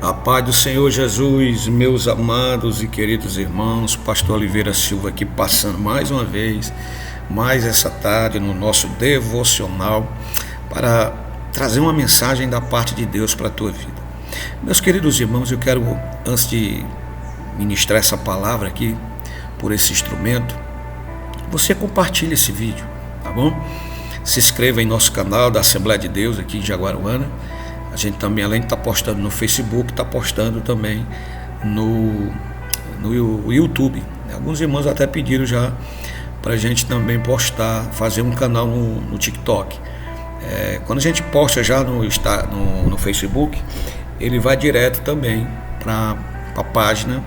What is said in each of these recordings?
A paz do Senhor Jesus, meus amados e queridos irmãos, Pastor Oliveira Silva aqui passando mais uma vez, mais essa tarde no nosso devocional para trazer uma mensagem da parte de Deus para a tua vida. Meus queridos irmãos, eu quero, antes de ministrar essa palavra aqui, por esse instrumento, você compartilhe esse vídeo, tá bom? Se inscreva em nosso canal da Assembleia de Deus aqui em Jaguaruana. A gente também, além de estar postando no Facebook, está postando também no YouTube. Alguns irmãos até pediram já para a gente também postar, fazer um canal no TikTok. Quando a gente posta já no Facebook, ele vai direto também para a página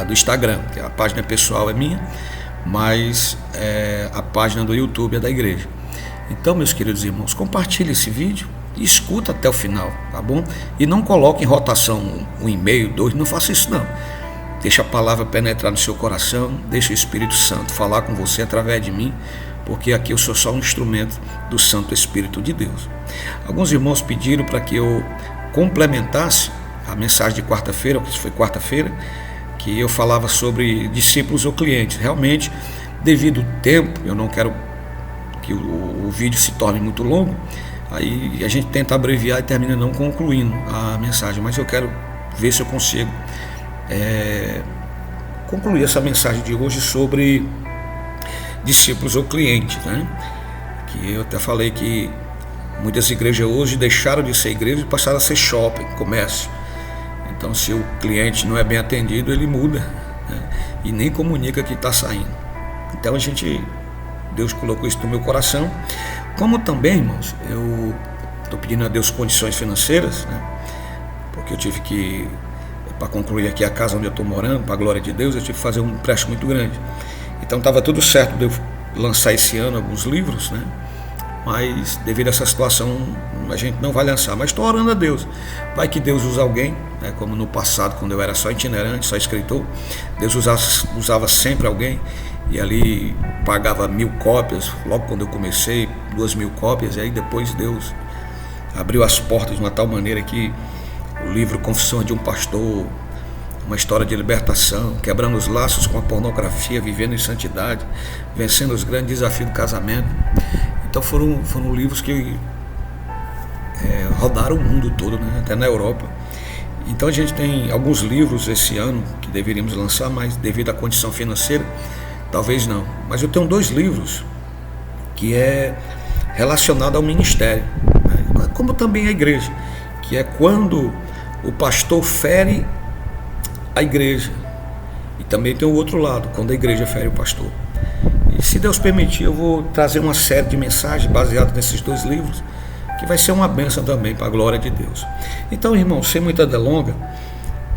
do Instagram, que a página pessoal é minha, mas a página do YouTube é da igreja. Então, meus queridos irmãos, compartilhe esse vídeo e escuta até o final, tá bom? E não coloque em rotação um e-mail, dois, não faça isso não. Deixa a palavra penetrar no seu coração, deixa o Espírito Santo falar com você através de mim, porque aqui eu sou só um instrumento do Santo Espírito de Deus. Alguns irmãos pediram para que eu complementasse a mensagem de quarta-feira, que foi quarta-feira, que eu falava sobre discípulos ou clientes. Realmente, devido ao tempo, eu não quero que o vídeo se torne muito longo, aí a gente tenta abreviar e termina não concluindo a mensagem, mas eu quero ver se eu consigo concluir essa mensagem de hoje sobre discípulos ou clientes, né? Que eu até falei que muitas igrejas hoje deixaram de ser igrejas e passaram a ser shopping, comércio. Então, se o cliente não é bem atendido, ele muda, né? E nem comunica que está saindo. Então Deus colocou isso no meu coração. Como também, irmãos, eu estou pedindo a Deus condições financeiras, né? Porque eu tive que, para concluir aqui a casa onde eu estou morando, para a glória de Deus, eu tive que fazer um empréstimo muito grande. Então estava tudo certo de eu lançar esse ano alguns livros, né? Mas devido a essa situação a gente não vai lançar. Mas estou orando a Deus. Vai que Deus usa alguém, né? Como no passado, quando eu era só itinerante, só escritor, Deus usava sempre alguém. E ali pagava 1000 cópias, logo quando eu comecei, 2000 cópias, e aí depois Deus abriu as portas de uma tal maneira que o livro Confissões de um Pastor, uma história de libertação, quebrando os laços com a pornografia, vivendo em santidade, vencendo os grandes desafios do casamento. Então foram livros que rodaram o mundo todo, né? Até na Europa. Então a gente tem alguns livros esse ano que deveríamos lançar, mas devido à condição financeira, talvez não. Mas eu tenho 2 livros que é relacionado ao ministério, né? Como também a igreja, que é quando o pastor fere a igreja. E também tem o outro lado, quando a igreja fere o pastor. E se Deus permitir, eu vou trazer uma série de mensagens baseadas nesses 2 livros, que vai ser uma bênção também para a glória de Deus. Então, irmão, sem muita delonga,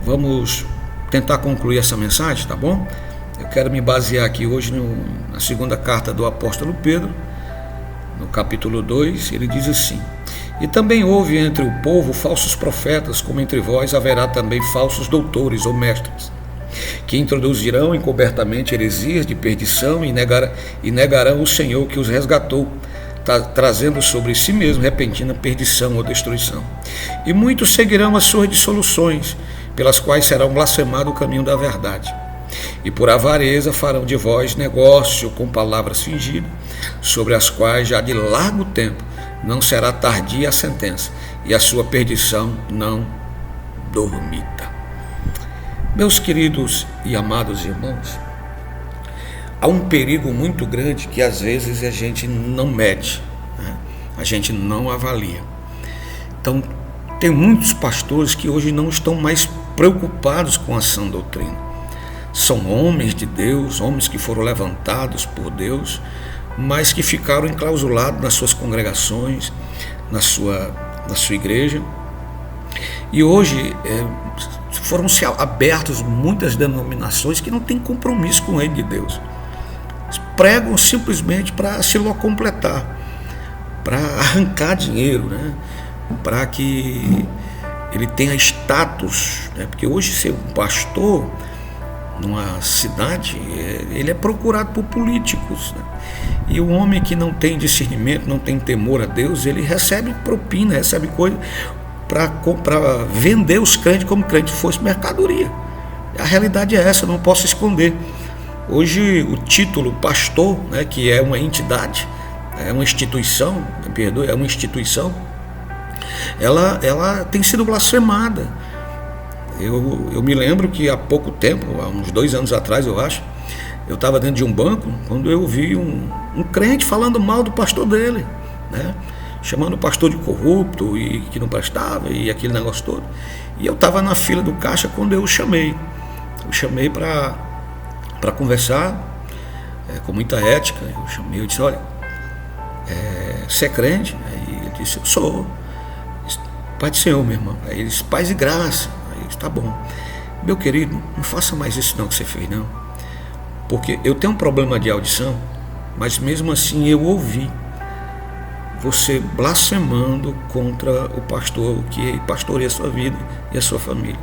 vamos tentar concluir essa mensagem, tá bom? Eu quero me basear aqui hoje na segunda carta do apóstolo Pedro, no capítulo 2, ele diz assim: E também houve entre o povo falsos profetas, como entre vós haverá também falsos doutores ou mestres, que introduzirão encobertamente heresias de perdição e negarão o Senhor que os resgatou, trazendo sobre si mesmo repentina perdição ou destruição. E muitos seguirão as suas dissoluções, pelas quais serão blasfemado o caminho da verdade. E por avareza farão de vós negócio com palavras fingidas, sobre as quais já de largo tempo não será tardia a sentença, e a sua perdição não dormita. Meus queridos e amados irmãos, há um perigo muito grande que às vezes a gente não mede, né? A gente não avalia. Então, tem muitos pastores que hoje não estão mais preocupados com a sã doutrina. São homens de Deus, homens que foram levantados por Deus, mas que ficaram enclausulados nas suas congregações, na sua igreja. E hoje foram-se abertas muitas denominações que não têm compromisso com o reino de Deus. Pregam simplesmente para se locupletar, para arrancar dinheiro, né? Para que ele tenha status, né? Porque hoje ser um pastor numa cidade, ele é procurado por políticos, né? E o homem que não tem discernimento, não tem temor a Deus, ele recebe propina, recebe coisa. para vender os crentes como crente fosse mercadoria. A realidade é essa, eu não posso esconder. Hoje o título pastor, né, que é uma entidade, é uma instituição, me perdoe, é uma instituição, ela tem sido blasfemada. Eu me lembro que há pouco tempo, há uns 2 anos atrás, eu acho, eu estava dentro de um banco, quando eu vi um crente falando mal do pastor dele, né? Chamando o pastor de corrupto e que não prestava e aquele negócio todo. E eu estava na fila do caixa quando eu chamei. Eu chamei para conversar com muita ética. Eu disse, olha, você é crente? Aí ele disse, eu sou. Pai do Senhor, meu irmão. Aí ele disse, paz e graça. Aí eu disse, tá bom. Meu querido, não faça mais isso não que você fez, não. Porque eu tenho um problema de audição, mas mesmo assim eu ouvi você blasfemando contra o pastor que pastoreia a sua vida e a sua família.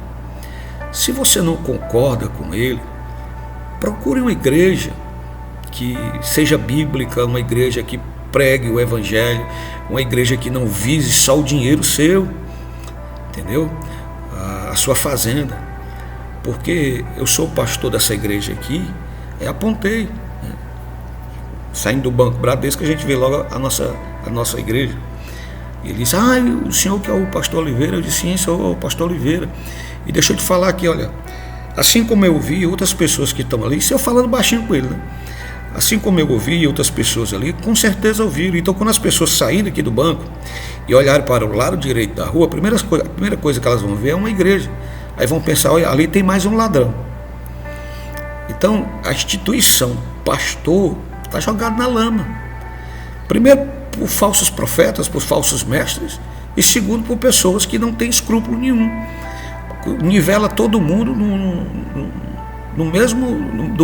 Se você não concorda com ele, procure uma igreja que seja bíblica, uma igreja que pregue o evangelho, uma igreja que não vise só o dinheiro seu, entendeu? A sua fazenda. Porque eu sou pastor dessa igreja aqui, apontei, né? Saindo do Banco Bradesco, a gente vê logo a nossa igreja. Ele disse, o senhor que é o pastor Oliveira? Eu disse, sim, sou o pastor Oliveira. E deixa eu te falar aqui, olha, assim como eu ouvi outras pessoas que estão ali, isso eu falando baixinho com ele, né? Assim como eu ouvi outras pessoas ali, com certeza ouviram. Então, quando as pessoas saírem aqui do banco e olharem para o lado direito da rua, a primeira coisa que elas vão ver é uma igreja. Aí vão pensar, olha, ali tem mais um ladrão. Então, a instituição pastor está jogada na lama. Primeiro, por falsos profetas, por falsos mestres, e segundo, por pessoas que não têm escrúpulo nenhum. Nivela todo mundo do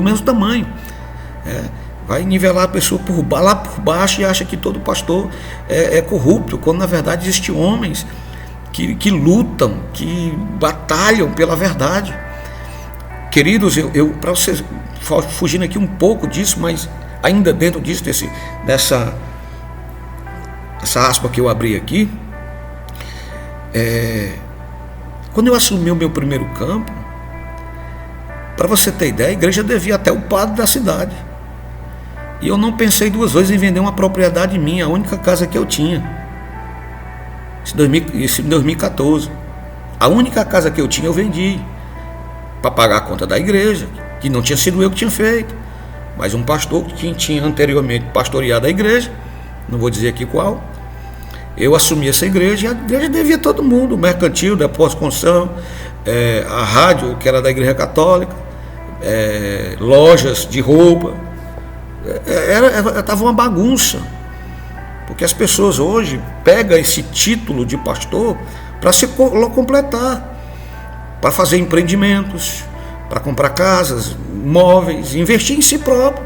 mesmo tamanho. Vai nivelar a pessoa lá por baixo e acha que todo pastor é corrupto, quando na verdade existem homens que lutam, que batalham pela verdade. Queridos, para vocês, fugindo aqui um pouco disso, mas ainda dentro disso, dessa aspa que eu abri aqui, quando eu assumi o meu primeiro campo, para você ter ideia, a igreja devia até o padre da cidade. E eu não pensei 2 vezes em vender uma propriedade minha, a única casa que eu tinha. Isso em 2014. A única casa que eu tinha eu vendi para pagar a conta da igreja, que não tinha sido eu que tinha feito, mas um pastor que tinha anteriormente pastoreado a igreja, não vou dizer aqui qual. Eu assumi essa igreja e a igreja devia todo mundo, o mercantil, depósito de construção, a rádio, que era da igreja católica, lojas de roupa. Estava uma bagunça, porque as pessoas hoje pegam esse título de pastor para se completar, para fazer empreendimentos, para comprar casas, móveis, investir em si próprio.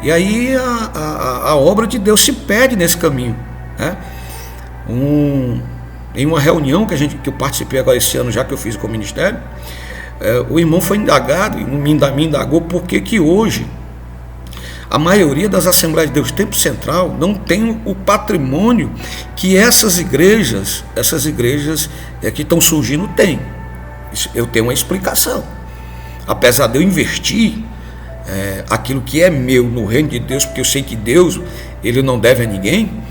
E aí a obra de Deus se perde nesse caminho, né? Em uma reunião que eu participei agora esse ano, já que eu fiz com o ministério, o irmão foi indagado, me indagou por que hoje a maioria das Assembleias de Deus Tempo Central não tem o patrimônio que essas igrejas que estão surgindo têm. Eu tenho uma explicação. Apesar de eu investir aquilo que é meu no reino de Deus, porque eu sei que Deus, ele não deve a ninguém,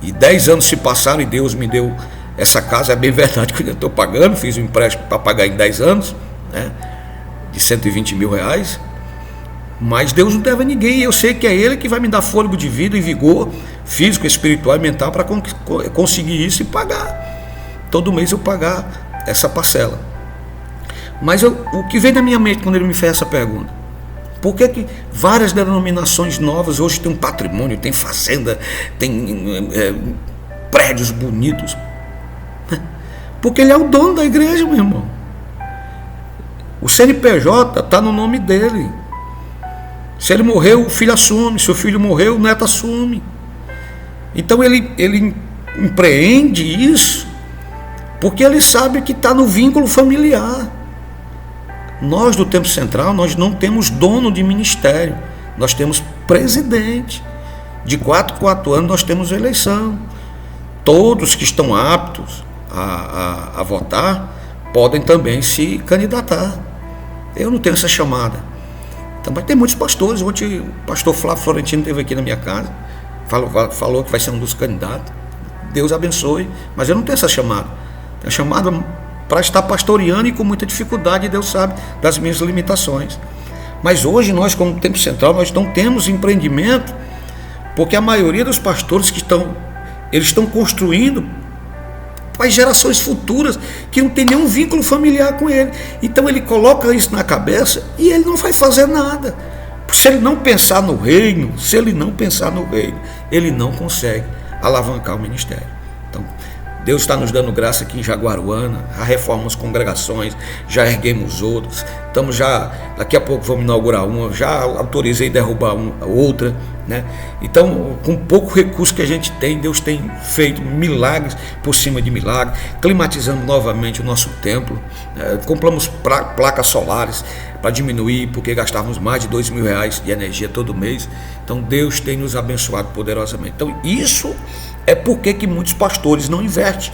e 10 anos se passaram e Deus me deu essa casa, é bem verdade que eu estou pagando, fiz um empréstimo para pagar em 10 anos, né, de 120 mil reais, mas Deus não deve a ninguém, e eu sei que é Ele que vai me dar fôlego de vida e vigor físico, espiritual e mental para conseguir isso e pagar, todo mês eu pagar essa parcela. Mas o que vem na minha mente quando ele me fez essa pergunta, por que várias denominações novas hoje têm um patrimônio, tem fazenda, tem prédios bonitos? Porque ele é o dono da igreja, meu irmão. O CNPJ está no nome dele. Se ele morreu, o filho assume. Se o filho morreu, o neto assume. Então ele empreende isso porque ele sabe que está no vínculo familiar. Nós do Tempo Central, nós não temos dono de ministério, nós temos presidente. De 4 em 4 anos nós temos eleição. Todos que estão aptos a votar, podem também se candidatar. Eu não tenho essa chamada. Então, mas tem muitos pastores. Ontem o pastor Flávio Florentino esteve aqui na minha casa, falou que vai ser um dos candidatos. Deus abençoe, mas eu não tenho essa chamada. Tenho chamada para estar pastoreando e com muita dificuldade, Deus sabe das minhas limitações. Mas hoje nós, como Tempo Central, nós não temos empreendimento, porque a maioria dos pastores eles estão construindo para as gerações futuras que não tem nenhum vínculo familiar com ele. Então ele coloca isso na cabeça e ele não vai fazer nada. Se ele não pensar no reino, ele não consegue alavancar o ministério. Então, Deus está nos dando graça aqui em Jaguaruana, já reformamos congregações, já erguemos outros, daqui a pouco vamos inaugurar uma, já autorizei derrubar outra, né? Então, com pouco recurso que a gente tem, Deus tem feito milagres por cima de milagres, climatizamos novamente o nosso templo, compramos placas solares para diminuir, porque gastávamos mais de R$2.000 de energia todo mês. Então Deus tem nos abençoado poderosamente. Então isso é porque que muitos pastores não investem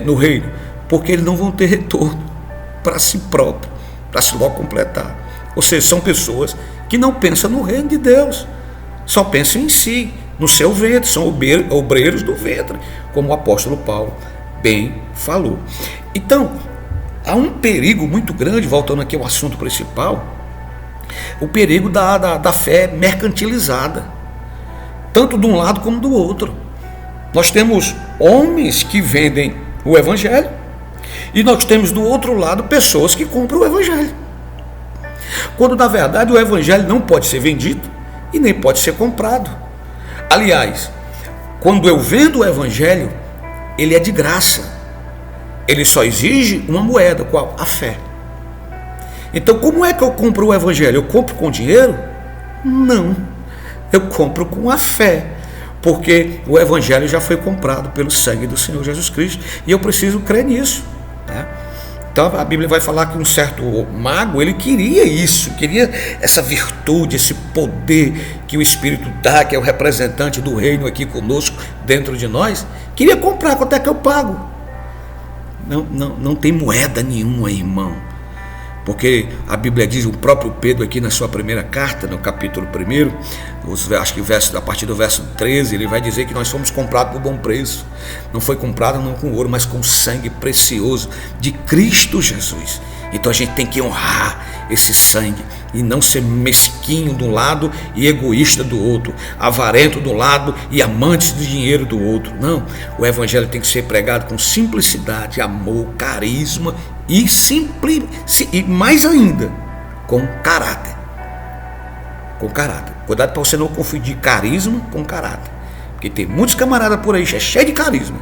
no reino, porque eles não vão ter retorno para si próprio, para se logo completar. Ou seja, são pessoas que não pensam no reino de Deus, só pensam em si, no seu ventre, são obreiros do ventre, como o apóstolo Paulo bem falou. Então, há um perigo muito grande, voltando aqui ao assunto principal, o perigo da fé mercantilizada, tanto de um lado como do outro. Nós temos homens que vendem o evangelho e nós temos do outro lado pessoas que compram o evangelho, quando na verdade o evangelho não pode ser vendido e nem pode ser comprado. Aliás, quando eu vendo o evangelho, ele é de graça. Ele só exige uma moeda, qual? A fé. Então, como é que eu compro o evangelho? Eu compro com dinheiro? Não, eu compro com a fé, porque o evangelho já foi comprado pelo sangue do Senhor Jesus Cristo, e eu preciso crer nisso, né? Então a Bíblia vai falar que um certo mago, ele queria isso, queria essa virtude, esse poder que o Espírito dá, que é o representante do reino aqui conosco, dentro de nós, queria comprar. Quanto é que eu pago? Não tem moeda nenhuma, irmão, porque a Bíblia diz, o próprio Pedro aqui na sua primeira carta, no capítulo 1, acho que a partir do verso 13, ele vai dizer que nós fomos comprados por bom preço. Não foi comprado não com ouro, mas com sangue precioso de Cristo Jesus. Então a gente tem que honrar esse sangue e não ser mesquinho de um lado e egoísta do outro, avarento do lado e amante do dinheiro do outro. Não, o evangelho tem que ser pregado com simplicidade, amor, carisma e mais ainda, com caráter. Com caráter. Cuidado para você não confundir carisma com caráter, porque tem muitos camaradas por aí cheio de carisma,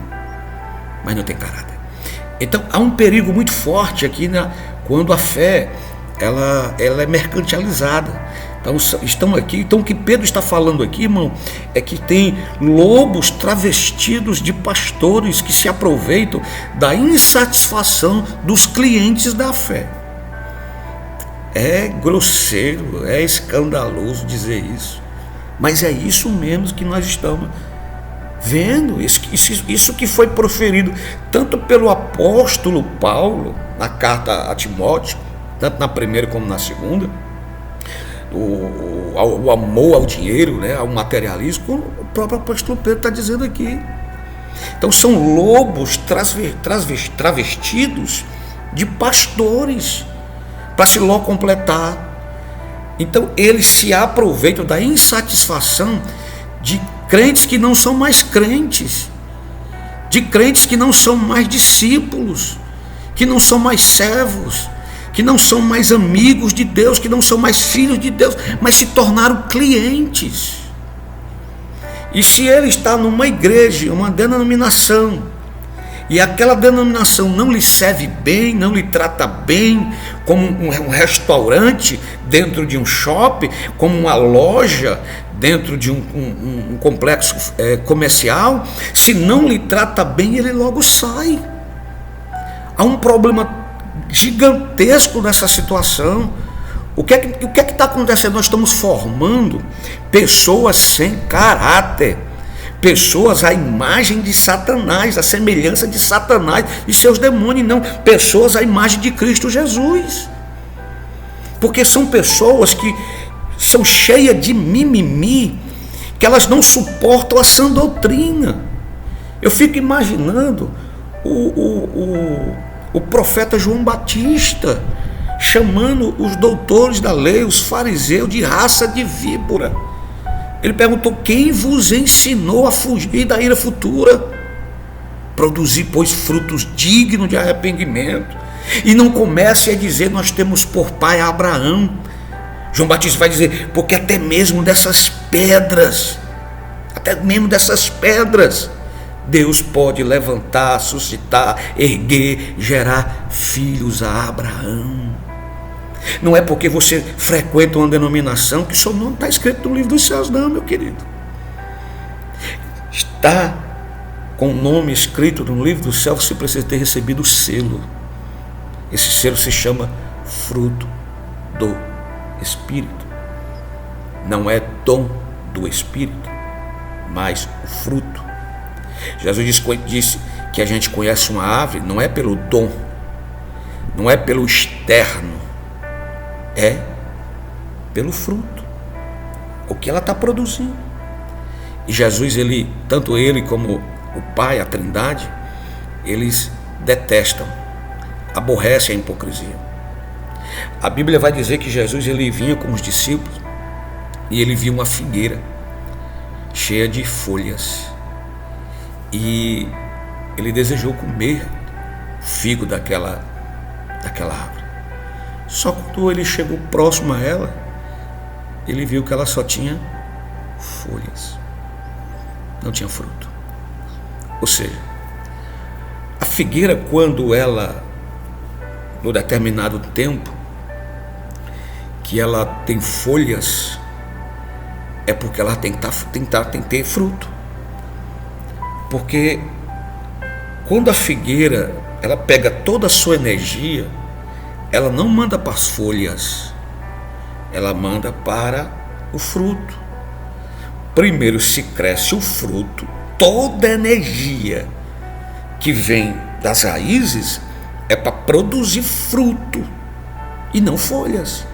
mas não tem caráter. Então há um perigo muito forte aqui quando a fé ela é mercantilizada. Então o que Pedro está falando aqui, irmão, é que tem lobos travestidos de pastores que se aproveitam da insatisfação dos clientes da fé. É grosseiro, é escandaloso dizer isso, mas é isso mesmo que nós estamos vendo. Isso que foi proferido tanto pelo apóstolo Paulo na carta a Timóteo, tanto na primeira como na segunda, o amor ao dinheiro, né, ao materialismo, como o próprio apóstolo Pedro está dizendo aqui. Então são lobos travestidos de pastores, para se logo completar. Então eles se aproveitam da insatisfação de crentes que não são mais crentes, de crentes que não são mais discípulos, que não são mais servos, que não são mais amigos de Deus, que não são mais filhos de Deus, mas se tornaram clientes. E se ele está numa igreja, uma denominação, e aquela denominação não lhe serve bem, não lhe trata bem, como um restaurante dentro de um shopping, como uma loja dentro de um complexo comercial, se não lhe trata bem, ele logo sai. Há um problema gigantesco nessa situação. O que é que está acontecendo? Nós estamos formando pessoas sem caráter, pessoas à imagem de Satanás, à semelhança de Satanás e seus demônios, não, pessoas à imagem de Cristo Jesus. Porque são pessoas que são cheias de mimimi, que elas não suportam a sã doutrina. Eu fico imaginando o profeta João Batista chamando os doutores da lei, os fariseus, de raça de víbora. Ele perguntou: quem vos ensinou a fugir da ira futura? Produzir, pois, frutos dignos de arrependimento. E não comece a dizer: nós temos por pai Abraão. João Batista vai dizer: porque até mesmo dessas pedras, Deus pode levantar, suscitar, erguer, gerar filhos a Abraão. Não é porque você frequenta uma denominação que seu nome está escrito no livro dos céus, não, meu querido. Está com o nome escrito no livro dos céus, você precisa ter recebido o selo. Esse selo se chama fruto do Espírito. Não é dom do Espírito, mas o fruto. Jesus disse que a gente conhece uma árvore não é pelo dom, não é pelo externo, é pelo fruto, o que ela está produzindo. E Jesus, tanto ele como o Pai, a Trindade, eles detestam, aborrecem a hipocrisia. A Bíblia vai dizer que Jesus ele vinha com os discípulos e ele viu uma figueira cheia de folhas e ele desejou comer figo daquela árvore. Só quando ele chegou próximo a ela, ele viu que ela só tinha folhas, não tinha fruto. Ou seja, a figueira, quando ela, no determinado tempo que ela tem folhas, é porque ela tem que ter fruto. Porque quando a figueira ela pega toda a sua energia, ela não manda para as folhas, ela manda para o fruto. Primeiro se cresce o fruto, toda a energia que vem das raízes é para produzir fruto e não folhas.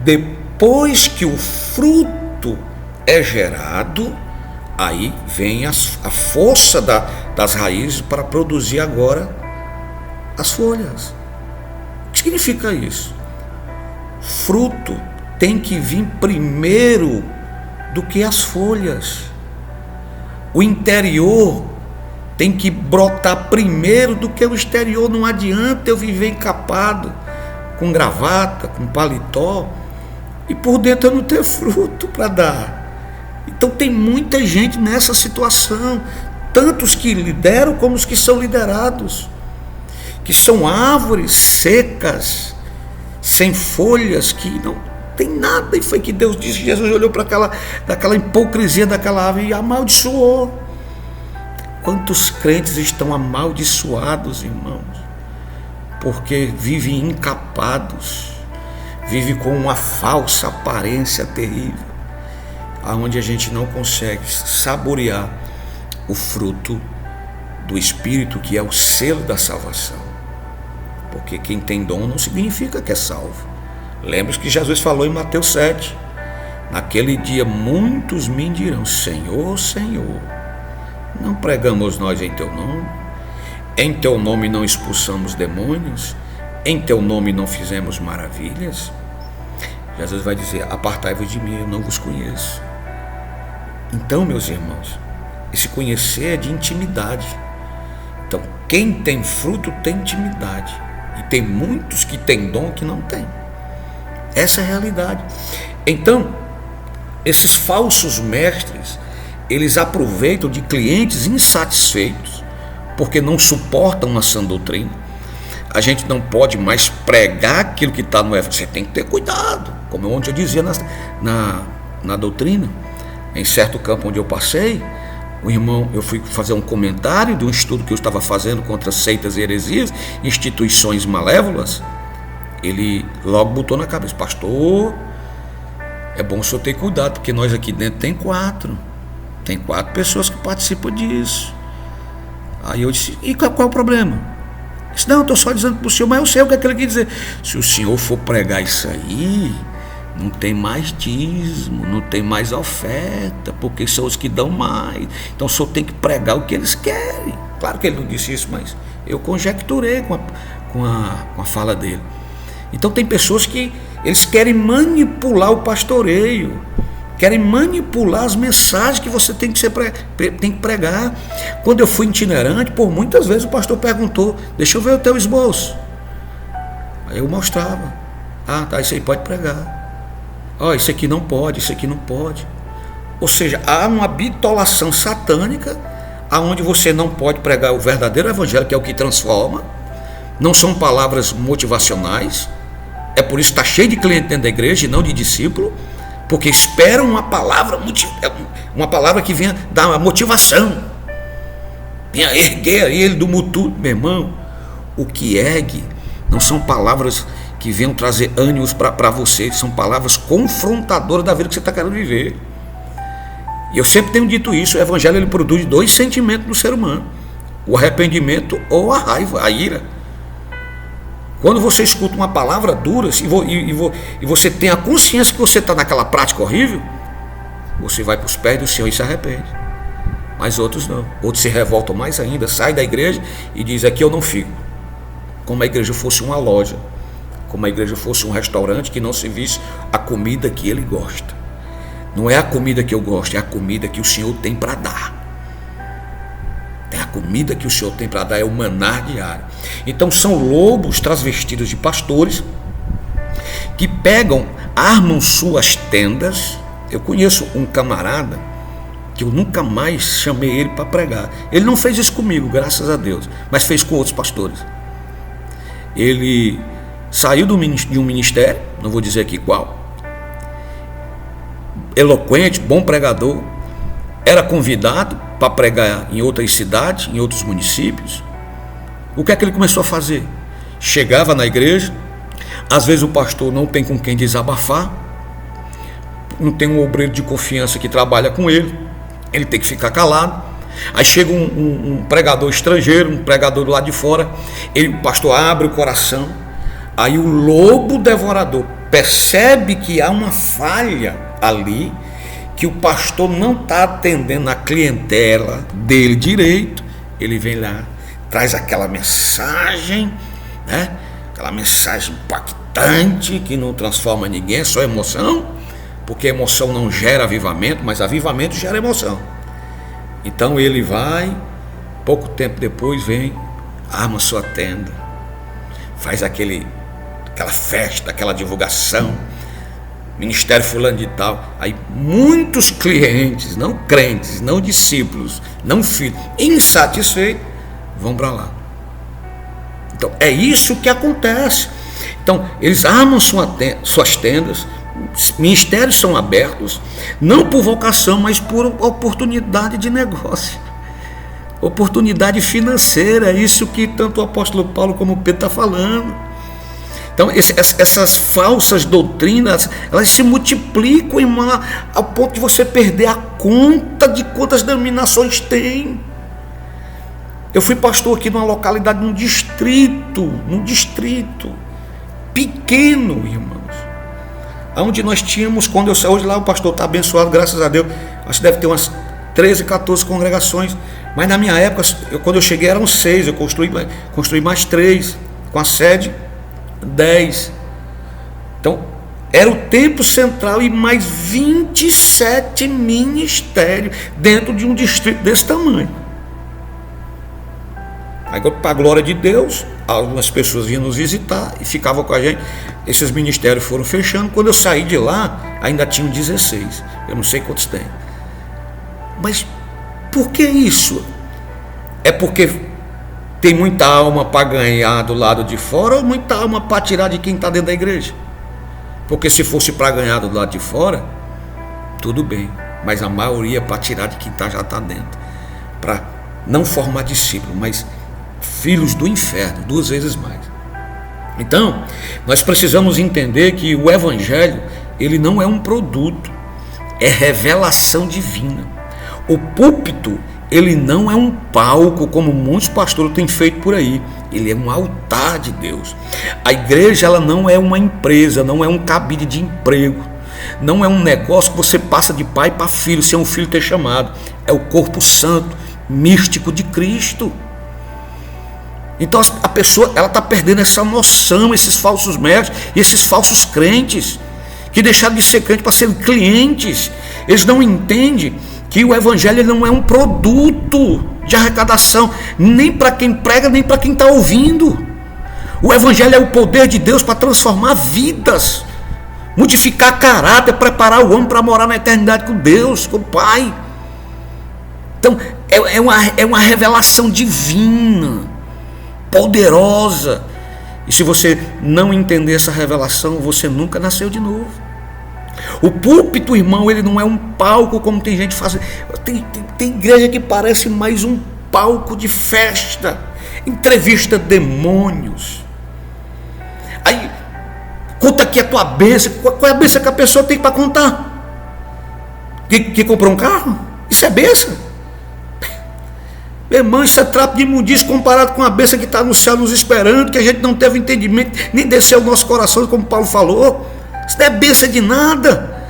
Depois que o fruto é gerado, aí vem a força das raízes para produzir agora as folhas. O que significa isso? Fruto tem que vir primeiro do que as folhas. O interior tem que brotar primeiro do que o exterior. Não adianta eu viver encapado, com gravata, com paletó, e por dentro eu não ter fruto para dar. Então tem muita gente nessa situação, tanto os que lideram como os que são liderados, que são árvores secas, sem folhas, que não tem nada. E foi que Deus disse, Jesus olhou para daquela hipocrisia daquela árvore e amaldiçoou. Quantos crentes estão amaldiçoados, irmãos, porque vivem encapados, vivem com uma falsa aparência terrível, aonde a gente não consegue saborear o fruto do Espírito, que é o selo da salvação. Porque quem tem dom não significa que é salvo. Lembra que Jesus falou em Mateus 7, naquele dia muitos me dirão, Senhor, Senhor, não pregamos nós em teu nome? Em teu nome não expulsamos demônios? Em teu nome não fizemos maravilhas? Jesus vai dizer, apartai-vos de mim, eu não vos conheço. Então, meus irmãos, esse conhecer é de intimidade. Então, quem tem fruto tem intimidade. E tem muitos que têm dom que não tem. Essa é a realidade. Então, esses falsos mestres, eles aproveitam de clientes insatisfeitos, porque não suportam uma sã doutrina. A gente não pode mais pregar aquilo que está no Evangelho. Você tem que ter cuidado, como ontem eu dizia na doutrina. Em certo campo onde eu passei, eu fui fazer um comentário de um estudo que eu estava fazendo contra seitas e heresias, instituições malévolas. Ele logo botou na cabeça, pastor, é bom o senhor ter cuidado, porque nós aqui dentro tem 4. Tem 4 pessoas que participam disso. Aí eu disse, e qual é o problema? Eu disse, não, eu estou só dizendo para o senhor, mas eu sei o que é que ele quer dizer. Se o senhor for pregar isso aí, não tem mais dízimo, não tem mais oferta, porque são os que dão mais. Então o senhor tem que pregar o que eles querem. Claro que ele não disse isso, mas eu conjecturei com a fala dele. Então tem pessoas que eles querem manipular o pastoreio, querem manipular as mensagens que você tem que pregar. Quando eu fui itinerante, por muitas vezes o pastor perguntou, deixa eu ver o teu esboço. Aí eu mostrava, tá, isso aí pode pregar. Isso aqui não pode, isso aqui não pode. Ou seja, há uma bitolação satânica, aonde você não pode pregar o verdadeiro evangelho, que é o que transforma. Não são palavras motivacionais. É por isso que está cheio de cliente dentro da igreja e não de discípulo, porque esperam uma palavra que venha dar uma motivação, venha erguer ele do mutuo. Meu irmão, o que ergue não são palavras que venham trazer ânimos para você, são palavras confrontadoras da vida que você está querendo viver. E eu sempre tenho dito isso, o evangelho ele produz 2 sentimentos no ser humano: o arrependimento ou a raiva, a ira. Quando você escuta uma palavra dura e você tem a consciência que você está naquela prática horrível, você vai para os pés do Senhor e se arrepende. Mas outros não, outros se revoltam mais ainda, saem da igreja e dizem, aqui eu não fico. Como a igreja fosse uma loja, como a igreja fosse um restaurante que não se visse a comida que ele gosta. Não é a comida que eu gosto, é a comida que o Senhor tem para dar. É a comida que o Senhor tem para dar, é o maná diário. Então são lobos transvestidos de pastores que pegam, armam suas tendas. Eu conheço um camarada que eu nunca mais chamei ele para pregar. Ele não fez isso comigo, graças a Deus, mas fez com outros pastores. Ele saiu de um ministério, não vou dizer aqui qual, eloquente, bom pregador, era convidado para pregar em outras cidades, em outros municípios. O que é que ele começou a fazer? Chegava na igreja, às vezes o pastor não tem com quem desabafar, não tem um obreiro de confiança que trabalha com ele, ele tem que ficar calado. Aí chega um pregador estrangeiro, um pregador do lado de fora, o pastor abre o coração, aí o lobo devorador percebe que há uma falha ali, que o pastor não está atendendo a clientela dele direito. Ele vem lá, traz aquela mensagem, né? Aquela mensagem impactante que não transforma ninguém, é só emoção, porque emoção não gera avivamento, mas avivamento gera emoção. Então ele vai, pouco tempo depois vem, arma sua tenda, faz aquela festa, aquela divulgação, ministério fulano de tal. Aí muitos clientes, não crentes, não discípulos, não filhos, insatisfeitos, vão para lá. Então é isso que acontece. Então eles armam suas tendas, ministérios são abertos, não por vocação, mas por oportunidade de negócio, oportunidade financeira. É isso que tanto o apóstolo Paulo como o Pedro está falando. Então essas falsas doutrinas, elas se multiplicam ao ponto de você perder a conta de quantas denominações tem. Eu fui pastor aqui numa localidade, num distrito pequeno, irmãos, onde nós tínhamos, quando eu saí, hoje lá o pastor está abençoado, graças a Deus, acho que deve ter umas 13, 14 congregações, mas na minha época, quando eu cheguei eram 6, eu construí mais 3, com a sede 10. Então era o templo central e mais 27 ministérios dentro de um distrito desse tamanho. Aí, para a glória de Deus, algumas pessoas vinham nos visitar e ficavam com a gente. Esses ministérios foram fechando. Quando eu saí de lá, ainda tinham 16. Eu não sei quantos tem. Mas por que isso? É porque tem muita alma para ganhar do lado de fora ou muita alma para tirar de quem está dentro da igreja? Porque se fosse para ganhar do lado de fora, tudo bem, mas a maioria é para tirar de quem já está dentro, para não formar discípulos, mas filhos do inferno, 2 vezes mais. Então nós precisamos entender que o evangelho, ele não é um produto, é revelação divina. O púlpito, ele não é um palco como muitos pastores têm feito por aí. Ele é um altar de Deus. A igreja, ela não é uma empresa, não é um cabide de emprego, não é um negócio que você passa de pai para filho, sem um filho ter chamado. É o corpo santo, místico de Cristo. Então a pessoa, ela está perdendo essa noção, esses falsos mestres e esses falsos crentes, que deixaram de ser crente para serem clientes. Eles não entendem que o evangelho não é um produto de arrecadação, nem para quem prega, nem para quem está ouvindo. O evangelho é o poder de Deus para transformar vidas, modificar caráter, preparar o homem para morar na eternidade com Deus, com o Pai. Então é uma revelação divina, poderosa. E se você não entender essa revelação, você nunca nasceu de novo. O púlpito, irmão, ele não é um palco como tem gente fazendo. Tem igreja que parece mais um palco de festa, entrevista demônios. Aí, conta aqui a tua bênção. Qual é a bênção que a pessoa tem para contar? Que comprou um carro? Isso é bênção? Meu irmão, isso é trapo de imundícia comparado com a bênção que está no céu nos esperando, que a gente não teve entendimento, nem desceu o nosso coração, como Paulo falou. Isso não é bênção de nada.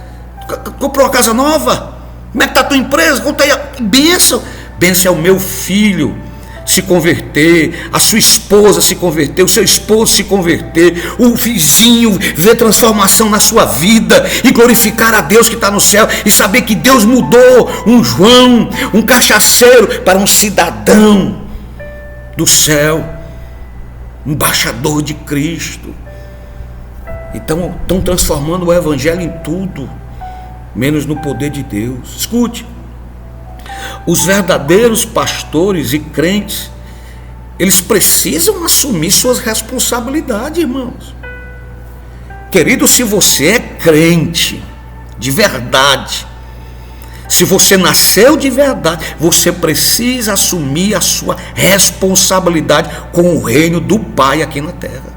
Comprou uma casa nova? Como é que está a tua empresa? Conta aí. Bênção. Bênção é o meu filho se converter, a sua esposa se converter, o seu esposo se converter, o vizinho ver transformação na sua vida e glorificar a Deus que está no céu e saber que Deus mudou um João, um cachaceiro, para um cidadão do céu, embaixador de Cristo. Então estão transformando o evangelho em tudo, menos no poder de Deus. Escute, os verdadeiros pastores e crentes, eles precisam assumir suas responsabilidades, irmãos. Querido, se você é crente de verdade, se você nasceu de verdade, você precisa assumir a sua responsabilidade com o reino do Pai aqui na terra.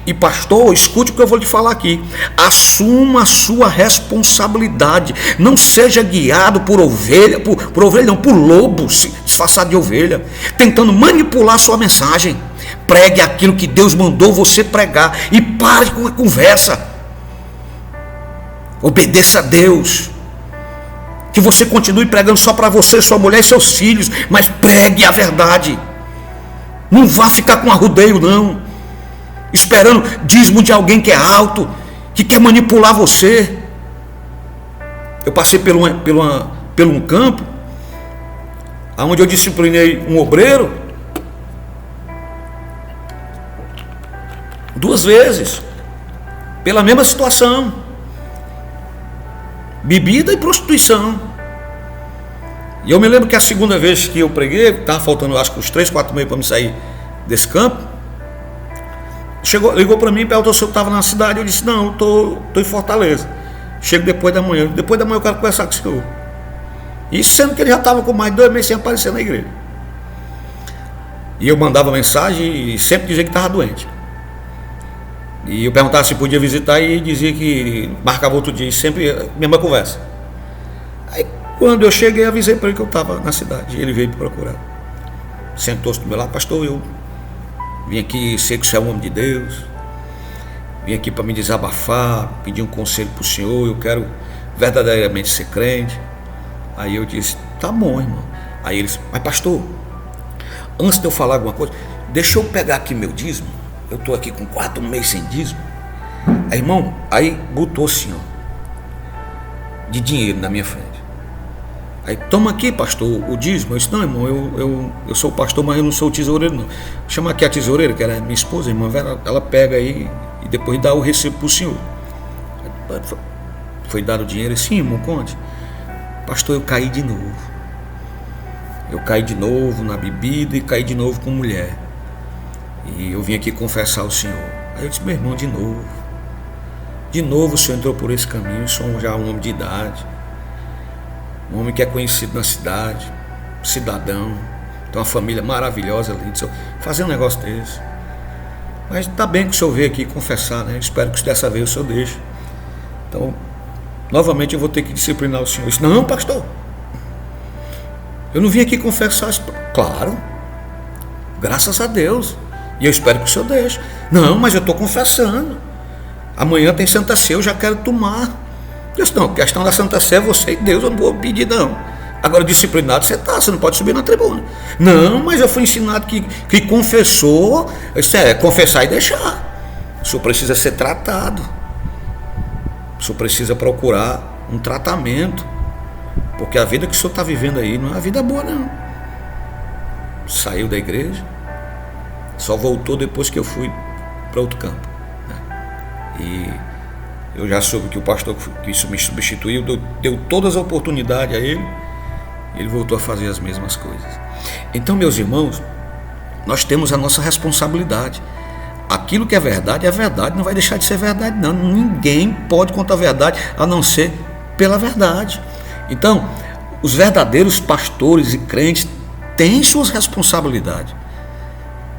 E pastor, escute o que eu vou lhe falar aqui. Assuma a sua responsabilidade. Não seja guiado por ovelha, por ovelha não, por lobo disfarçado de ovelha, tentando manipular a sua mensagem. Pregue aquilo que Deus mandou você pregar e pare com a conversa. Obedeça a Deus. Que você continue pregando só para você, sua mulher e seus filhos, mas pregue a verdade. Não vá ficar com arrudeio não, esperando dízimo de alguém que é alto, que quer manipular você. Eu passei por um campo onde eu disciplinei um obreiro 2 vezes pela mesma situação, bebida e prostituição. E eu me lembro que a segunda vez que eu preguei, estava faltando acho que uns 3, 4 meses para me sair desse campo, ligou para mim e perguntou se eu estava na cidade. Eu disse, não, eu estou em Fortaleza, chego depois da manhã eu quero conversar com o senhor. Isso sendo que ele já estava com mais de 2 meses sem aparecer na igreja. E eu mandava mensagem e sempre dizia que estava doente. E eu perguntava se podia visitar e dizia que marcava outro dia, e sempre a mesma conversa. Aí quando eu cheguei, avisei para ele que eu estava na cidade, e ele veio me procurar. Sentou-se do meu lado, pastor, eu vim aqui, sei que você é um homem de Deus, vim aqui para me desabafar, pedir um conselho para o senhor, eu quero verdadeiramente ser crente. Aí eu disse, tá bom, irmão. Aí ele disse, mas pastor, antes de eu falar alguma coisa, deixa eu pegar aqui meu dízimo, eu estou aqui com 4 meses sem dízimo. Aí, irmão, aí botou assim, ó, de dinheiro na minha frente. Aí, toma aqui, pastor, o dízimo. Eu disse, não, irmão, eu sou o pastor, mas eu não sou o tesoureiro, não. Chama aqui a tesoureira, que ela é minha esposa, irmã, ela pega aí e depois dá o recibo para o senhor. Foi dado o dinheiro, sim, irmão, conte. Pastor, eu caí de novo. Eu caí de novo na bebida e caí de novo com mulher. E eu vim aqui confessar ao senhor. Aí eu disse, meu irmão, de novo o senhor entrou por esse caminho, o senhor já é um homem de idade, um homem que é conhecido na cidade, cidadão, tem uma família maravilhosa ali, fazer um negócio desse. Mas está bem que o senhor veio aqui confessar, né? Eu espero que dessa vez o senhor deixe. Então, novamente eu vou ter que disciplinar o senhor. Eu disse, não, pastor, Eu não vim aqui confessar isso. Claro, graças a Deus. E eu espero que o senhor deixe. Não, mas eu estou confessando. Amanhã tem Santa Ceia, eu já quero tomar. Eu disse, não, a questão da Santa Ceia é você e Deus, eu não vou pedir não. Agora disciplinado você não pode subir na tribuna. Não, mas eu fui ensinado que confessou, isso é confessar e deixar. O senhor precisa ser tratado. O senhor precisa procurar um tratamento. Porque a vida que o senhor está vivendo aí não é uma vida boa não. Saiu da igreja, só voltou depois que eu fui para outro campo, né? E eu já soube que o pastor que isso me substituiu deu todas as oportunidades a ele. Ele voltou a fazer as mesmas coisas. Então, meus irmãos, nós temos a nossa responsabilidade. Aquilo que é verdade, não vai deixar de ser verdade não. Ninguém pode contar a verdade a não ser pela verdade. Então, os verdadeiros pastores e crentes têm suas responsabilidades.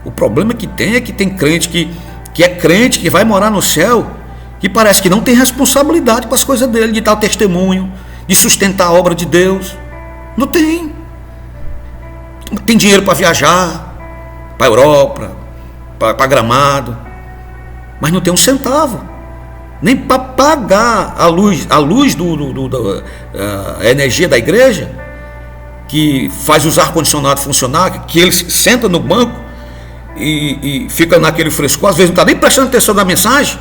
O problema que tem crente que é crente, que vai morar no céu, que parece que não tem responsabilidade com as coisas dele, de dar testemunho, de sustentar a obra de Deus. Não tem. Tem dinheiro para viajar, para a Europa, para Gramado, mas não tem um centavo, nem para pagar a luz da energia da igreja, que faz os ar-condicionados funcionar, que ele senta no banco e fica naquele frescor, às vezes não está nem prestando atenção na mensagem,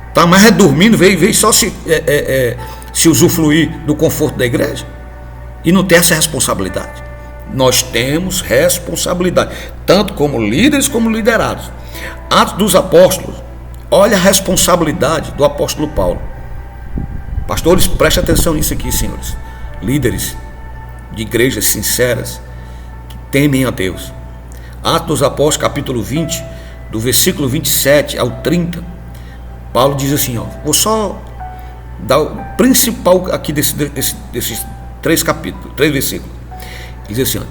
está mais dormindo, veio só se usufruir do conforto da igreja. E não tem essa responsabilidade. Nós temos responsabilidade, tanto como líderes como liderados. Atos dos Apóstolos, olha a responsabilidade do apóstolo Paulo. Pastores, prestem atenção nisso aqui, senhores. Líderes de igrejas sinceras, que temem a Deus. Atos dos Apóstolos, capítulo 20, do versículo 27 ao 30, Paulo diz assim, vou só dar o principal aqui desses 3 capítulos, 3 versículos. Diz assim,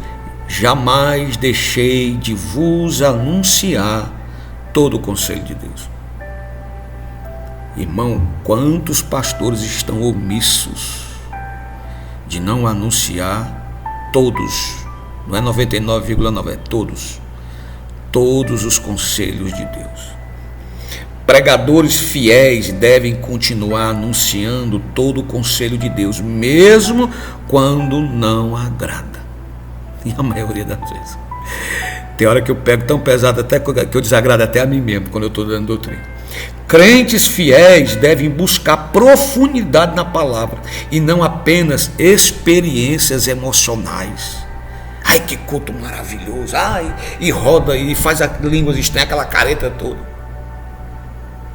jamais deixei de vos anunciar todo o conselho de Deus. Irmão, quantos pastores estão omissos de não anunciar todos, não é 99,9, é todos os conselhos de Deus. Pregadores fiéis devem continuar anunciando todo o conselho de Deus, mesmo quando não agrada. E a maioria das vezes. Tem hora que eu pego tão pesado até que eu desagrado até a mim mesmo, quando eu estou dando doutrina. Crentes fiéis devem buscar profundidade na palavra e não apenas experiências emocionais. Ai, que culto maravilhoso! Ai, e roda e faz a línguas estranhas, aquela careta toda.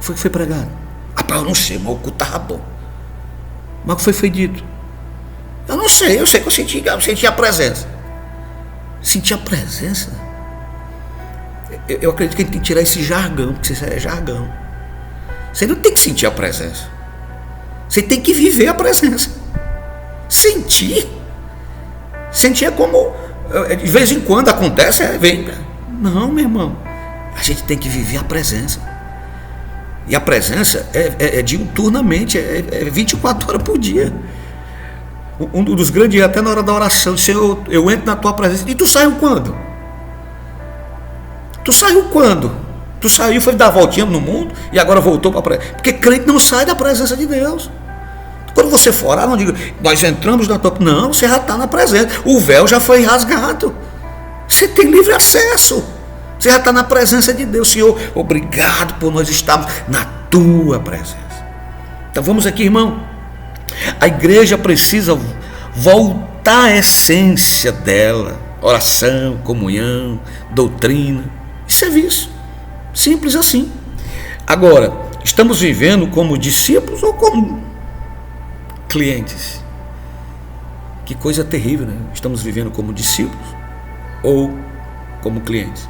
Foi que foi pregado. Eu não sei, mas o culto estava bom. Mas o que foi dito? Eu sei que eu senti a presença. Senti a presença? Eu acredito que a gente tem que tirar esse jargão, porque isso é jargão. Você não tem que sentir a presença. Você tem que viver a presença. Sentir é como, de vez em quando acontece, vem. Não, meu irmão. A gente tem que viver a presença. E a presença é diuturnamente, é 24 horas por dia. Um dos grandes, até na hora da oração, Senhor, eu entro na tua presença. E tu saiu quando? Tu saiu, foi dar a voltinha no mundo e agora voltou para a presença. Porque crente não sai da presença de Deus. Quando você for orar, não diga, nós entramos na tua... Não, você já está na presença. O véu já foi rasgado. Você tem livre acesso. Você já está na presença de Deus. Senhor, obrigado por nós estarmos na tua presença. Então vamos aqui, irmão. A igreja precisa voltar à essência dela. Oração, comunhão, doutrina e serviço. Simples assim. Agora, estamos vivendo como discípulos ou como clientes? Que coisa terrível, né? Estamos vivendo como discípulos ou como clientes?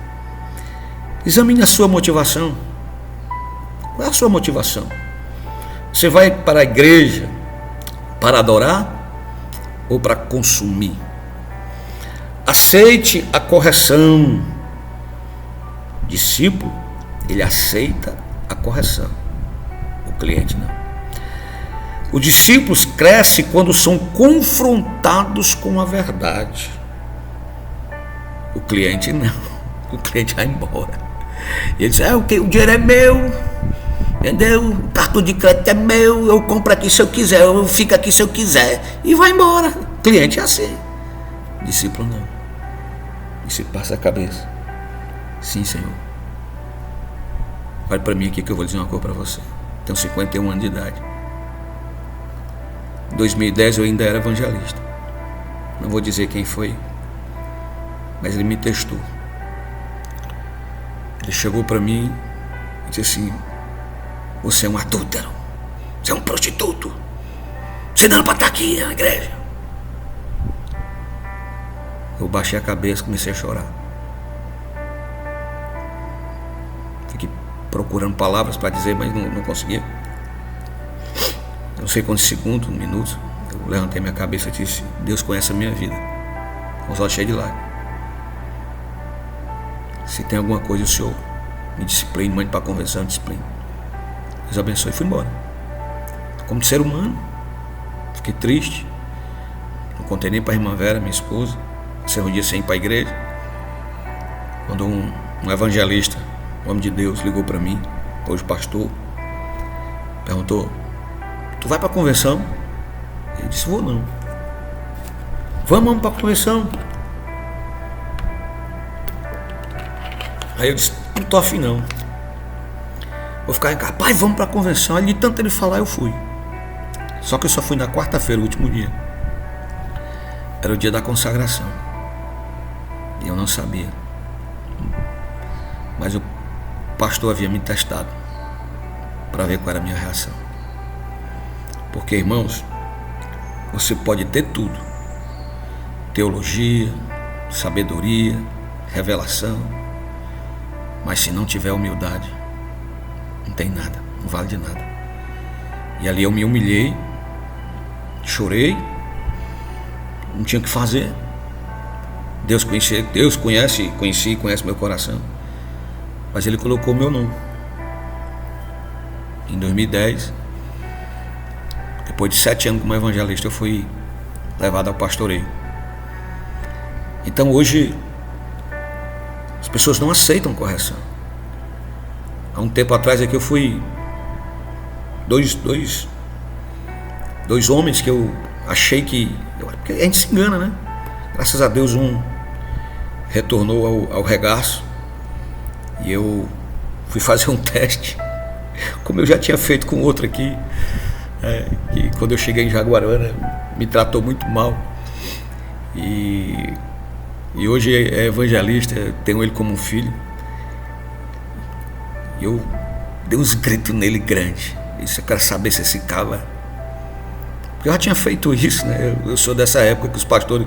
Examine a sua motivação. Qual é a sua motivação? Você vai para a igreja para adorar ou para consumir? Aceite a correção. Discípulo, ele aceita a correção. O cliente não. Os discípulos crescem quando são confrontados com a verdade. O cliente não. O cliente vai embora. E ele diz, o dinheiro é meu, entendeu? O cartão de crédito é meu, eu compro aqui se eu quiser, eu fico aqui se eu quiser. E vai embora. O cliente é assim. Discípulo não. Discípulo passa a cabeça. Sim, Senhor. Olha para mim aqui que eu vou dizer uma coisa para você. Tenho 51 anos de idade. Em 2010 eu ainda era evangelista. Não vou dizer quem foi, mas ele me testou. Ele chegou para mim e disse assim, você é um adúltero, você é um prostituto, você não é para estar aqui na igreja. Eu baixei a cabeça e comecei a chorar. Fiquei procurando palavras para dizer, mas não conseguia. Não sei quantos segundos, minutos, eu levantei minha cabeça e disse, Deus conhece a minha vida, com os olhos cheios de lágrimas. Se tem alguma coisa, o Senhor me discipline, mande para a convenção, discipline. Deus abençoe e fui embora. Como ser humano, fiquei triste. Não contei nem para a irmã Vera, minha esposa. Um dia sem ir para a igreja. Quando um evangelista, um homem de Deus, ligou para mim, hoje pastor, perguntou, tu vai para a convenção? Eu disse, vou não. Vamos para a convenção. Aí eu disse, não tô afim não. Vou ficar em casa, pai, vamos para a convenção. Aí de tanto ele falar, eu fui. Só que eu só fui na quarta-feira, o último dia. Era o dia da consagração. E eu não sabia. Mas o pastor havia me testado para ver qual era a minha reação. Porque, irmãos, você pode ter tudo. Teologia, sabedoria, revelação. Mas se não tiver humildade, não tem nada, não vale de nada. E ali eu me humilhei, chorei, não tinha o que fazer. Deus conhece meu coração. Mas Ele colocou meu nome. Em 2010, depois de 7 anos como evangelista, eu fui levado ao pastoreio. Então hoje as pessoas não aceitam correção. Há um tempo atrás aqui eu fui dois homens que eu achei que... Porque a gente se engana, né? Graças a Deus um retornou ao regaço e eu fui fazer um teste, como eu já tinha feito com outro aqui, que quando eu cheguei em Jaguarana me tratou muito mal. E hoje é evangelista, eu tenho ele como um filho. E eu dei uns gritos nele grande. Isso eu quero saber se esse cara... Eu já tinha feito isso, né? Eu sou dessa época que os pastores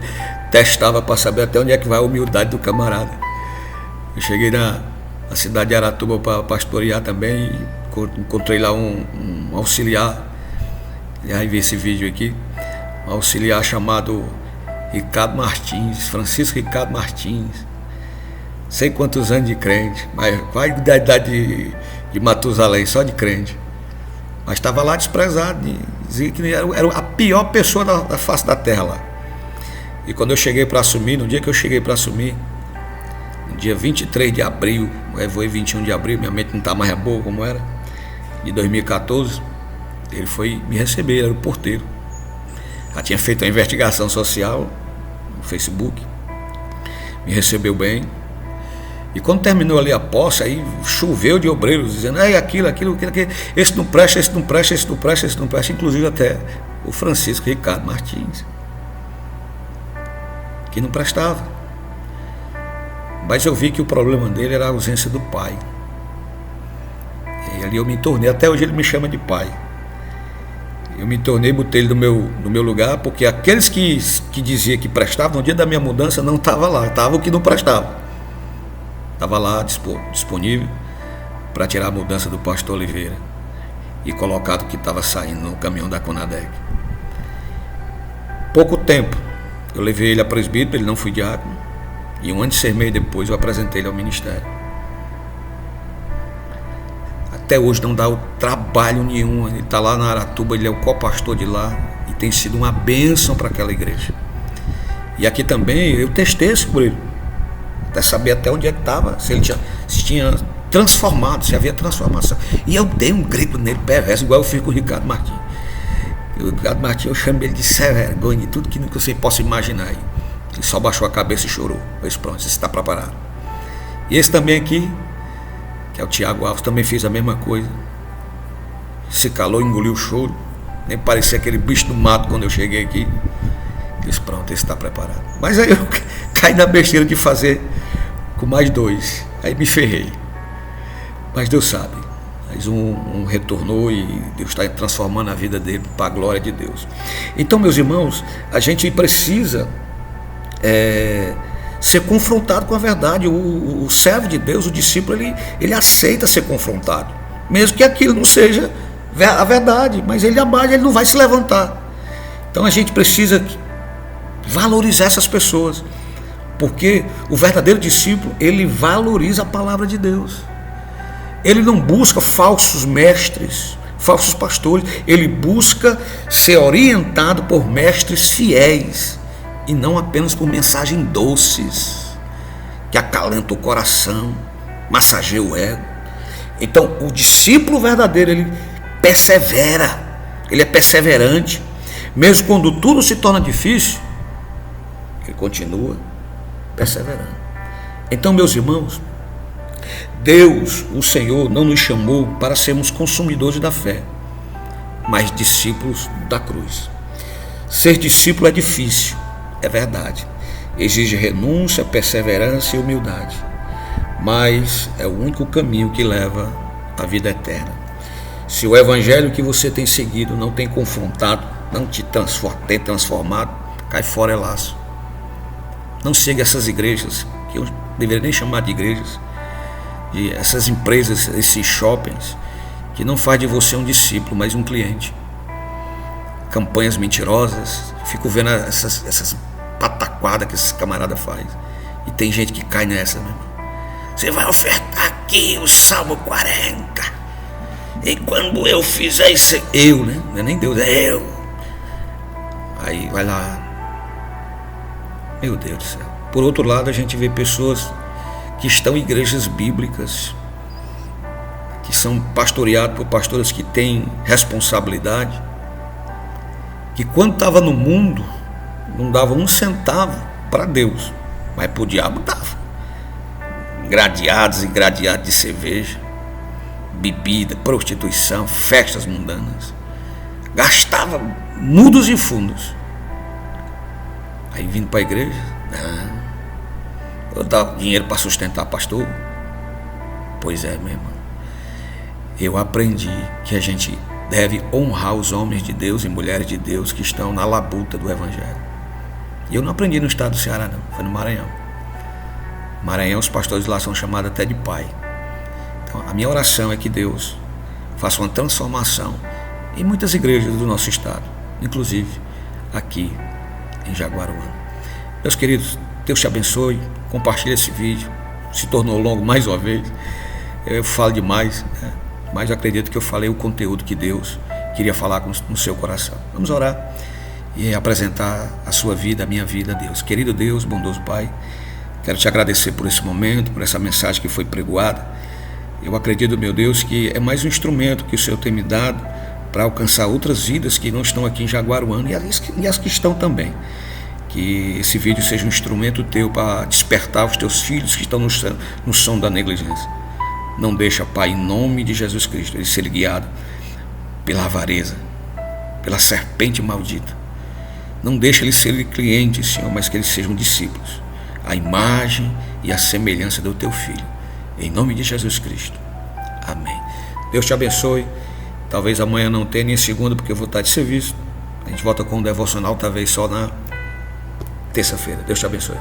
testavam para saber até onde é que vai a humildade do camarada. Eu cheguei na cidade de Aratuba para pastorear também. Encontrei lá um auxiliar. E aí vi esse vídeo aqui. Um auxiliar chamado Ricardo Martins, Francisco Ricardo Martins, sei quantos anos de crente, mas quase da idade de Matusalém, só de crente, mas estava lá desprezado, dizia que era a pior pessoa da face da terra lá. E quando eu cheguei para assumir, no dia que eu cheguei para assumir, no dia 23 de abril, foi 21 de abril, minha mente não está mais boa como era, de 2014, ele foi me receber, ele era o porteiro. Já tinha feito uma investigação social no Facebook, me recebeu bem. E quando terminou ali a posse, aí choveu de obreiros dizendo, aquilo, esse não presta, esse não presta, esse não presta, esse não presta, inclusive até o Francisco Ricardo Martins, que não prestava. Mas eu vi que o problema dele era a ausência do pai. E ali eu me tornei, até hoje ele me chama de pai. Eu me tornei, botei ele no meu lugar, porque aqueles que diziam que prestavam, no dia da minha mudança não estava lá, estava o que não prestava. Estava lá disponível para tirar a mudança do pastor Oliveira e colocar o que estava saindo no caminhão da Conadec. Pouco tempo, eu levei ele a presbítero, ele não foi diácono, e 1 ano e 6 meses depois eu apresentei ele ao ministério. Até hoje não dá o trabalho nenhum, ele está lá na Aratuba, ele é o co-pastor de lá e tem sido uma bênção para aquela igreja. E aqui também eu testei sobre ele. até saber até onde é que estava, se tinha transformado, se havia transformação. E eu dei um grito nele perverso, igual eu fiz com o Ricardo Martins. O Ricardo Martins, eu chamo ele de sem vergonha, de tudo que você possa imaginar aí. Ele só baixou a cabeça e chorou. Eu disse, pronto, você está preparado. E esse também aqui, que é o Tiago Alves, também fez a mesma coisa. Se calou, engoliu o choro. Nem parecia aquele bicho do mato quando eu cheguei aqui. Eu disse, pronto, esse está preparado. Mas aí eu caí na besteira de fazer com mais 2. Aí me ferrei. Mas Deus sabe. Mas um retornou e Deus está transformando a vida dele para a glória de Deus. Então, meus irmãos, a gente precisa ser confrontado com a verdade. O servo de Deus, o discípulo, ele aceita ser confrontado, mesmo que aquilo não seja a verdade, mas ele abate, ele não vai se levantar. Então a gente precisa valorizar essas pessoas, porque o verdadeiro discípulo, ele valoriza a palavra de Deus. Ele não busca falsos mestres, falsos pastores. Ele busca ser orientado por mestres fiéis e não apenas por mensagens doces que acalentam o coração, massageia o ego. Então, o discípulo verdadeiro, ele persevera, ele é perseverante, mesmo quando tudo se torna difícil, ele continua perseverando. Então, meus irmãos, Deus, o Senhor, não nos chamou para sermos consumidores da fé, mas discípulos da cruz. Ser discípulo é difícil, é verdade. Exige renúncia, perseverança e humildade, mas é o único caminho que leva à vida eterna. Se o evangelho que você tem seguido não tem confrontado, não te tem transformado, cai fora é laço. Não siga essas igrejas, que eu deveria nem chamar de igrejas, de essas empresas, esses shoppings, que não faz de você um discípulo, mas um cliente. Campanhas mentirosas, fico vendo essas pataquadas que esses camaradas fazem. E tem gente que cai nessa mesmo. Você vai ofertar aqui o Salmo 40. E quando eu fizer isso, eu, né? Não é nem Deus, é eu. Aí vai lá. Meu Deus do céu. Por outro lado, a gente vê pessoas que estão em igrejas bíblicas, que são pastoreados por pastores que têm responsabilidade, que quando estava no mundo, não dava um centavo para Deus, mas para o diabo dava. Gradeados e gradeados de cerveja, bebida, prostituição, festas mundanas. Gastava mudos e fundos. Aí vindo para a igreja, não. Eu dava dinheiro para sustentar pastor? Pois é, meu irmão. Eu aprendi que a gente deve honrar os homens de Deus e mulheres de Deus que estão na labuta do evangelho. E eu não aprendi no estado do Ceará, não. Foi no Maranhão. Maranhão, os pastores lá são chamados até de pai. Então, a minha oração é que Deus faça uma transformação em muitas igrejas do nosso estado, inclusive aqui em Jaguaruana. Meus queridos, Deus te abençoe. Compartilhe esse vídeo. Se tornou longo mais uma vez. Eu falo demais, né? Mas eu acredito que eu falei o conteúdo que Deus queria falar no seu coração. Vamos orar e apresentar a sua vida, a minha vida a Deus. Querido Deus, bondoso Pai, quero te agradecer por esse momento, por essa mensagem que foi pregoada. Eu acredito, meu Deus, que é mais um instrumento que o Senhor tem me dado para alcançar outras vidas que não estão aqui em Jaguaruana e as que estão também. Que esse vídeo seja um instrumento teu para despertar os teus filhos que estão no som da negligência. Não deixa, Pai, em nome de Jesus Cristo, ele ser guiado pela avareza, pela serpente maldita. Não deixa ele ser cliente, Senhor, mas que eles sejam discípulos, a imagem e a semelhança do teu Filho. Em nome de Jesus Cristo. Amém. Deus te abençoe. Talvez amanhã não tenha, nem segunda, porque eu vou estar de serviço. A gente volta com um devocional, talvez só na terça-feira. Deus te abençoe.